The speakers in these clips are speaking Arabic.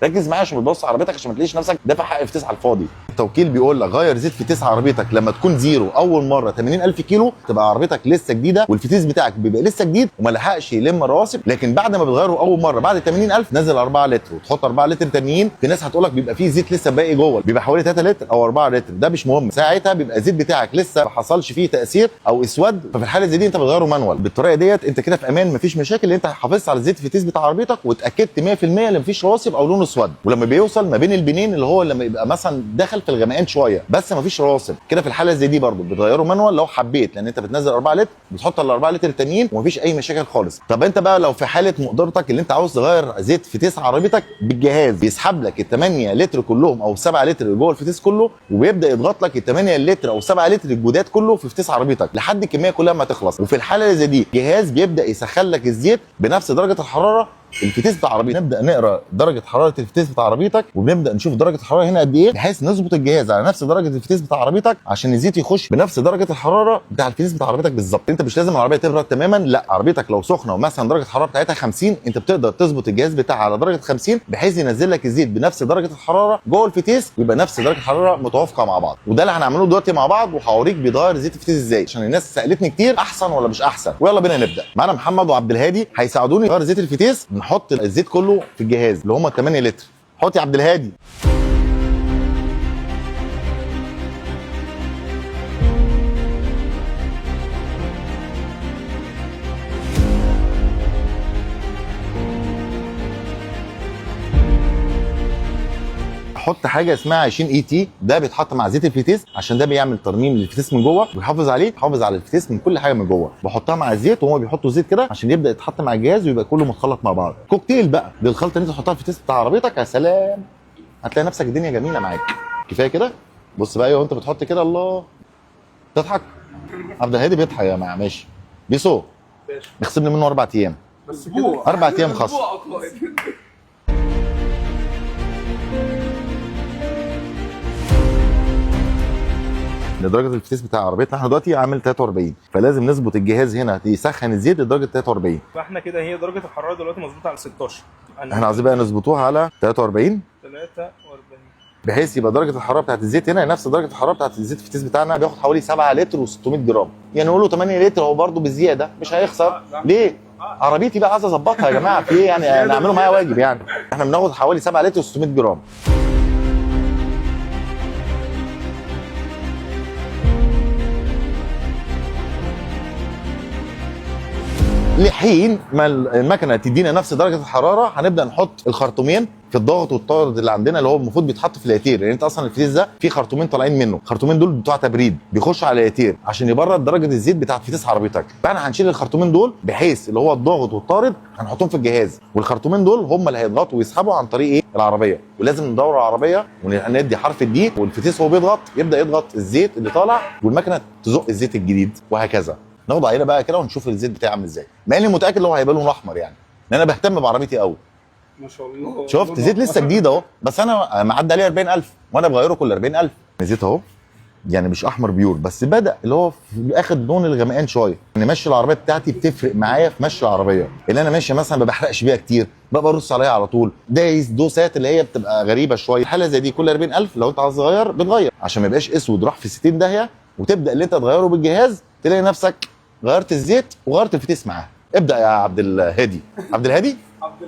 ركز معايا عشان ما تبص عربيتك، عشان ما تلاقيش نفسك دافع حق فتيس على الفاضي. التوكيل بيقول لك غير زيت فتيس عربيتك لما تكون زيرو اول مره 80000 كيلو، تبقى عربيتك لسه جديده والفتيس بتاعك بيبقى لسه جديد وما لحقش يلم الرواسب. لكن بعد ما بتغيره اول مره بعد 80000 نزل 4 لتر وتحط 4 لتر تانيين. في ناس هتقول لك بيبقى فيه زيت لسه باقي جوه، بيبقى حوالي 3 لتر او 4 لتر، ده مش مهم. ساعتها بيبقى الزيت بتاعك لسه ما حصلش فيه تاثير او اسود، ففي الحاله زي دي انت بتغيره مانوال. بالطريقه ديت انت كده في امان، مفيش مشاكل، انت حافظت على الزيت الفتيس بتاع عربيتك واتاكدت 100% ان مفيش رواسب او لونه اسود. ولما بيوصل ما بين البنين اللي هو لما يبقى مثلا داخل في الغمقان شويه بس مفيش رواسب كده، في الحاله زي دي برضو بتغيره مانوال لو حبيت، لان انت بتنزل 4 لتر بتحط ال 4 لتر التانيين ومفيش اي مشاكل خالص. طب انت بقى لو في حاله مقدرتك اللي انت عاوز تغير زيت فتيس عربيتك بالجهاز، بيسحب لك ال 8 لتر كلهم او 7 لتر اللي جوه الفتيس كله، وبيبدا يضغط لك ال 8 لتر او 7 لتر الجداد كله في فتيس عربيتك لحد الكميه كلها ما تخلص. وفي الحاله اللي زي دي الجهاز بيبدا يسخن لك الزيت بنفس درجه الحراره الفتيس بتاع عربيتك. نبدا نقرا درجه حراره الفتيس بتاع عربيتك وبنبدا نشوف درجه الحراره هنا قد ايه، بحيث نظبط الجهاز على نفس درجه الفتيس بتاع عربيتك عشان الزيت يخش بنفس درجه الحراره بتاع الفتيس بتاع عربيتك بالظبط. انت مش لازم العربيه تبرد تماما، لا، عربيتك لو سخنه ومثلا درجه الحراره بتاعتها 50 انت بتقدر تظبط الجهاز بتاعها على درجه 50 بحيث ينزل لك الزيت بنفس درجه الحراره جوه الفتيس، يبقى نفس درجه الحراره متوافقه مع بعض. وده اللي هنعمله دلوقتي مع بعض، وهوريك بيتغير زيت الفتيس ازاي، عشان الناس سالتني كتير احسن ولا مش احسن. ويلا بينا نبدا. معانا محمد وعبد الهادي هيساعدوني نغير زيت الفتيس. نحط الزيت كله في الجهاز اللي هم 8 لتر. حط يا عبد الهادي. حط حاجه اسمها 20 اي تي، ده بيتحط مع زيت الفتيس عشان ده بيعمل ترميم للفتيس من جوه ويحافظ عليه، بيحافظ على الفتيس من كل حاجه من جوه. بحطها مع الزيت وهم بيحطوا زيت كده عشان يبدا يتحط مع الجهاز ويبقى كله متخلط مع بعض. كوكتيل بقى للخلطه اللي انت تحطها في الفتيس بتاع عربيتك. يا سلام، هتلاقي نفسك الدنيا جميله معاك. كفايه كده. بص بقى وانت بتحط كده، الله تضحك. عبد الهادي بيضحك يا جماعه. ماشي بيسو، نخصم لي منه 4 ايام بس. 4 ايام خصم. لدرجه الفتيس بتاع عربيتنا احنا دلوقتي عامل 43، فلازم نظبط الجهاز هنا يسخن الزيت لدرجه 43. فاحنا كده هي درجه الحراره دلوقتي مظبوطه على 16. احنا عايزين بقى نظبطوها على 43 بحيث يبقى درجه الحراره بتاعت الزيت هنا نفس درجه الحراره بتاعت الزيت الفتيس بتاعنا. بياخد حوالي 7 لتر و600 جرام، يعني نقول له 8 لتر، هو برده بزياده مش هيخسر. ليه؟ عربيتي بقى عايز اظبطها يا جماعه، في ايه يعني؟ انا اعمله معايا واجب يعني. احنا بناخد حوالي 7 لتر و600 جرام. لحين ما المكنه تدينا نفس درجه الحراره هنبدا نحط الخرطومين في الضغط والطارد اللي عندنا اللي هو المفروض بيتحط في الياتير، لان انت اصلا الفتيس ده فيه خرطومين طالعين منه، الخرطومين دول بتوع تبريد بيخشوا على الياتير عشان يبرد درجه الزيت بتاعت فتيس عربيتك. فاحنا هنشيل الخرطومين دول بحيث اللي هو الضغط والطارد هنحطهم في الجهاز، والخرطومين دول هم اللي هيضغطوا ويسحبوا عن طريق ايه؟ العربيه. ولازم ندور العربيه وندي حرف الدي، والفتيس هو بيضغط يبدا يضغط الزيت اللي طالع والمكنه تزق الزيت الجديد وهكذا. ناخد عينه بقى كده ونشوف الزيت بتاعي عامل ازاي، مع اني متاكد ان هو هيبقى لونه احمر، يعني لان انا بهتم بعربيتي قوي. ما شاء الله. شفت زيت لسه جديد اهو، بس انا معدي عليه 40000 وانا بغيره كل 40000. زيت اهو يعني مش احمر بيور، بس بدا اللي هو اخد لون الغمقان شويه. ان مشي العربيه بتاعتي بتفرق معايا في مشي العربيه، اللي انا ماشي مثلا ما بحرقش بيها كتير، بقى برص عليها على طول، دايس دوسات اللي هي بتبقى غريبه شويه. حاله زي دي كل 40000 لو انت عايز تغير بتغير عشان ما يبقاش اسود راح في 60 داهيه، وتبدا اللي انت تغيره بالجهاز تلاقي نفسك غيرت الزيت وغيرت الفتيس معاه. ابدا يا عبد الهادي. عبد الهادي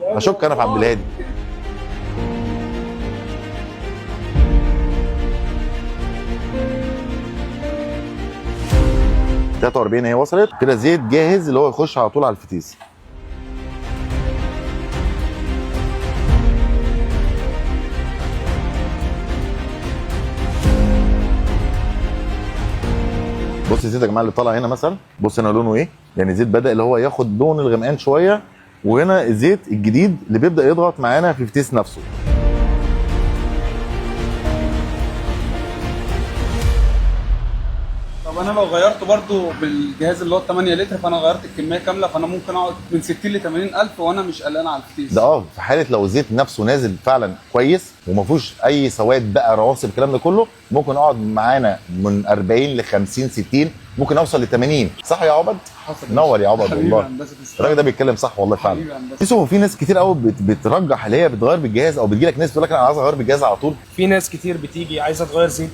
اشك انا في عبد الهادي. 43 هي وصلت كده، زيت جاهز اللي هو يخش على طول على الفتيس. بص الزيت يا جماعه اللي طالع هنا مثلا، بص هنا لونه ايه، يعني الزيت بدا اللي هو ياخد لون الغمقان شويه، وهنا الزيت الجديد اللي بيبدا يضغط معانا في الفتيس نفسه. طب انا لو غيرت برضو بالجهاز اللي هو 8 لتر، فانا غيرت الكميه كامله، فانا ممكن اقعد من 60 ل 80000 وانا مش قلقان على الفتيس ده. في حاله لو الزيت نفسه نازل فعلا كويس وما فيهوش اي سواد بقى رواسب الكلام ده كله، ممكن اقعد معانا من 40 ل 50 60 ممكن اوصل ل 80. صح يا عبد؟ حصل. نور يا عبد حبيبي والله. هندسة تسلم. الراجل ده بيتكلم صح والله فعلا. حبيبي هندسة. يوسف، في ناس كتير قوي بترجح اللي هي بتغير بالجهاز، او بتجي لك ناس تقول لك انا عايز اغير بالجهاز على طول. في ناس كتير بتيجي عايزه تغير زيت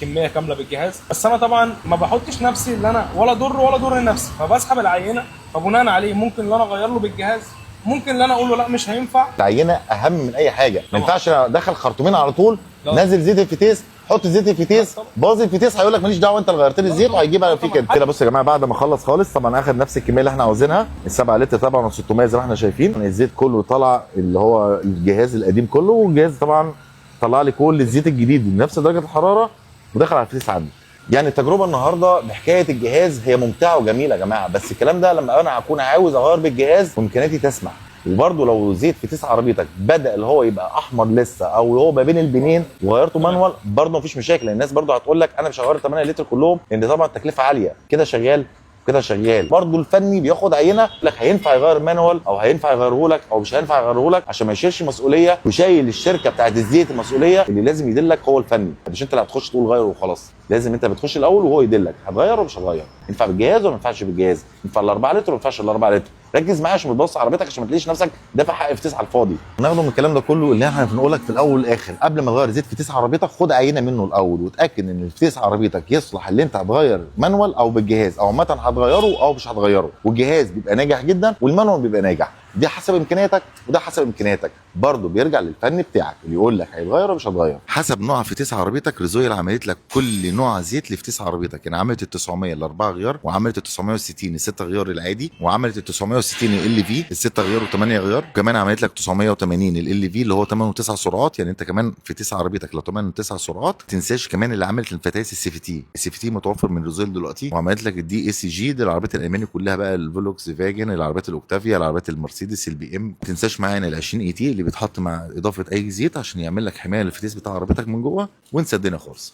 كميه كامله بالجهاز، بس انا طبعا ما بحطش نفسي اللي انا ولا ضر نفسي، فبسحب العينه، فبناء عليه ممكن اللي انا اغير له بالجهاز، ممكن اللي انا اقول له لا مش هينفع. العينه اهم من اي حاجه، ما طبعا. ينفعش انا ادخل خرطومين على طول، طبعا. نازل زيت الفتيس، حط زيت الفتيس، طبعا. باظ الفتيس، هيقول لك ماليش دعوه انت اللي غيرت لي الزيت، وهيجيبها في كده كده. بصوا يا جماعه، بعد ما خلص خالص طبعا اخد نفس الكميه اللي احنا عاوزينها، ال7 لتر طبعا و600 زي ما احنا شايفين. الزيت كله طلع اللي هو الجهاز القديم كله، والجهاز طبعا طلع لي كل الزيت الجديد بنفس درجه الحراره ودخل على الفتيس عندي. يعني التجربه النهارده بحكايه الجهاز هي ممتعه وجميله يا جماعه، بس الكلام ده لما انا هكون عاوز اغير بالجهاز وامكانياتي تسمح. وبرده لو زيت فتيس عربيتك بدا اللي هو يبقى احمر لسه، او هو ما بين البنين وغيرته مانوال، برده مفيش مشاكل. الناس برده هتقول لك انا مش هغير 8 لتر كلهم، لان طبعا التكلفه عاليه. كده شغال كده شغال. برضه الفني بياخد عينه يقول لك هينفع يغير مانوال او هينفع يغيره لك او مش هينفع يغيره لك، عشان ما يشيلش مسؤوليه وشايل الشركه بتاعت الزيت المسؤوليه. اللي لازم يدلك هو الفني، مش انت اللي هتخش تقول غير وخلاص. لازم انت بتخش الاول وهو يدلك هتغير ولا مش هتغير، ينفع بالجهاز ولا ما ينفعش بالجهاز، ينفع ال 4 لتر ولا ما ينفعش ال 4 لتر. ركز معايا عشان ما تبص عربيتك، عشان ما تلاقيش نفسك دافع حق فتيس على الفاضي. ناخده من الكلام ده كله اللي احنا بنقول لك في الاول والاخر، قبل ما تغير زيت فتيس عربيتك خد عينه منه الاول، وتاكد ان الفتيس عربيتك يصلح اللي انت هتغير مانوال او بالجهاز، او عامه هتغيره او مش هتغيره. والجهاز بيبقى ناجح جدا والمانوال بيبقى ناجح. دي حسب امكانياتك وده حسب امكانياتك. برضه بيرجع للفن بتاعك اللي يقول لك هيتغير ولا مش هتغير. حسب نوع فتيس عربيتك ريزويل عملت لك كل نوع زيت لفتيس عربيتك. يعني عملت ال 900 الاربعه غيار، وعملت ال 960 السته غيار العادي، وعملت ال 960 ال في السته غيار و8 غيار، وكمان عملت لك 980 ال في اللي هو 8 و9 سرعات. يعني انت كمان فتيس عربيتك لو 8 و9 سرعات. ما تنساش كمان اللي عملت الفتايس السي في تي. السي في تي متوفر من ريزويل دلوقتي، وعملت لك الدي اس جي. دي العربيات الالماني كلها بقى، الفولكس فاجن، العربيات الاوكتافيا، العربيات المرسيدس، البي ام. ما تنساش معانا ال 20 اي تي اللي بيتحط مع اضافه اي زيت عشان يعمل لك حمايه للفتيس بتاع عربيتك من جوه. وانسى الدنيا خالص.